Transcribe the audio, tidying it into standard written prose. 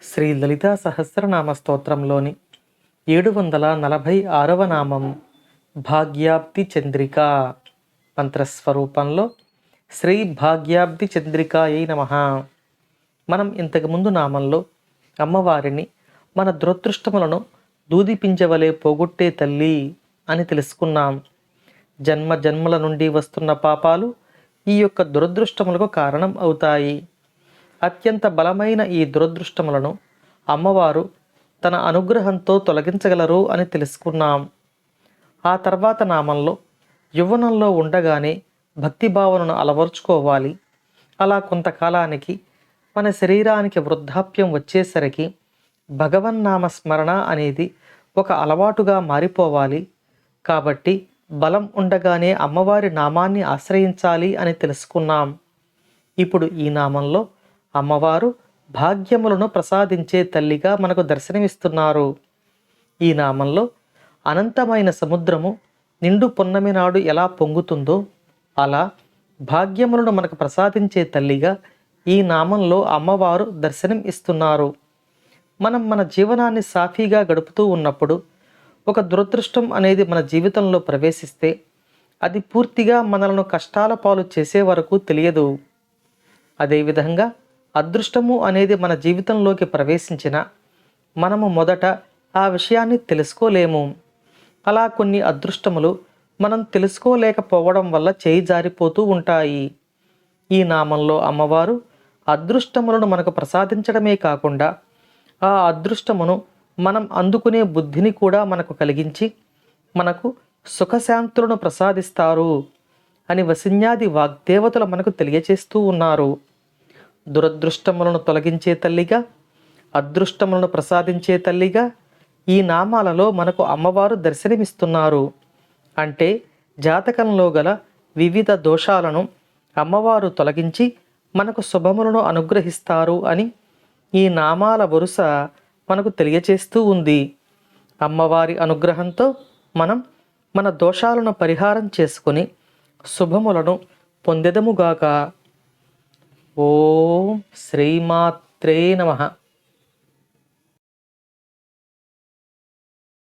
శ్రీ లలితా సహస్రనామ స్తోత్రంలోని 746వ నామం భాగ్యాబ్ది చంద్రిక. మంత్రస్వరూపంలో శ్రీ భాగ్యాబ్ది చంద్రికాయై నమః. మనం ఇంతకుముందు నామంలో అమ్మవారిని మన దురదృష్టములను దూదిపించవలే పోగొట్టే తల్లి అని తెలుసుకున్నాం. జన్మ జన్మల నుండి వస్తున్న పాపాలు ఈ యొక్క దురదృష్టములకు కారణం అవుతాయి. అత్యంత బలమైన ఈ దురదృష్టములను అమ్మవారు తన అనుగ్రహంతో తొలగించగలరు అని తెలుసుకున్నాం. ఆ తర్వాత నామంలో యవ్వనంలో ఉండగానే భక్తిభావనను అలవరుచుకోవాలి. అలా కొంతకాలానికి మన శరీరానికి వృద్ధాప్యం వచ్చేసరికి భగవన్నామ స్మరణ అనేది ఒక అలవాటుగా మారిపోవాలి. కాబట్టి బలం ఉండగానే అమ్మవారి నామాన్ని ఆశ్రయించాలి అని తెలుసుకున్నాం. ఇప్పుడు ఈ నామంలో అమ్మవారు భాగ్యములను ప్రసాదించే తల్లిగా మనకు దర్శనమిస్తున్నారు. ఈ నామంలో అనంతమైన సముద్రము నిండు పున్నమి నాడు ఎలా పొంగుతుందో అలా భాగ్యములను మనకు ప్రసాదించే తల్లిగా ఈ నామంలో అమ్మవారు దర్శనం ఇస్తున్నారు. మనం మన జీవనాన్ని సాఫీగా గడుపుతూ ఉన్నప్పుడు ఒక దురదృష్టం అనేది మన జీవితంలో ప్రవేశిస్తే అది పూర్తిగా మనలను కష్టాల పాలు చేసే వరకు తెలియదు. అదేవిధంగా అదృష్టము అనేది మన జీవితంలోకి ప్రవేశించిన మనము మొదట ఆ విషయాన్ని తెలుసుకోలేము. అలా కొన్ని అదృష్టములు మనం తెలుసుకోలేకపోవడం వల్ల చేయి జారిపోతూ ఉంటాయి. ఈ నామంలో అమ్మవారు అదృష్టములను మనకు ప్రసాదించడమే కాకుండా ఆ అదృష్టమును మనం అందుకునే బుద్ధిని కూడా మనకు కలిగించి మనకు సుఖశాంతులను ప్రసాదిస్తారు అని వసిన్యాది వాగ్దేవతలు మనకు తెలియచేస్తూ ఉన్నారు. దురదృష్టములను తొలగించే తల్లిగా, అదృష్టములను ప్రసాదించే తల్లిగా ఈ నామాలలో మనకు అమ్మవారు దర్శనమిస్తున్నారు. అంటే జాతకంలో గల వివిధ దోషాలను అమ్మవారు తొలగించి మనకు శుభములను అనుగ్రహిస్తారు అని ఈ నామాల వరుస మనకు తెలియచేస్తూ ఉంది. అమ్మవారి అనుగ్రహంతో మనం మన దోషాలను పరిహారం చేసుకొని శుభములను పొందెదముగాక. ఓం శ్రీమాత్రే నమః.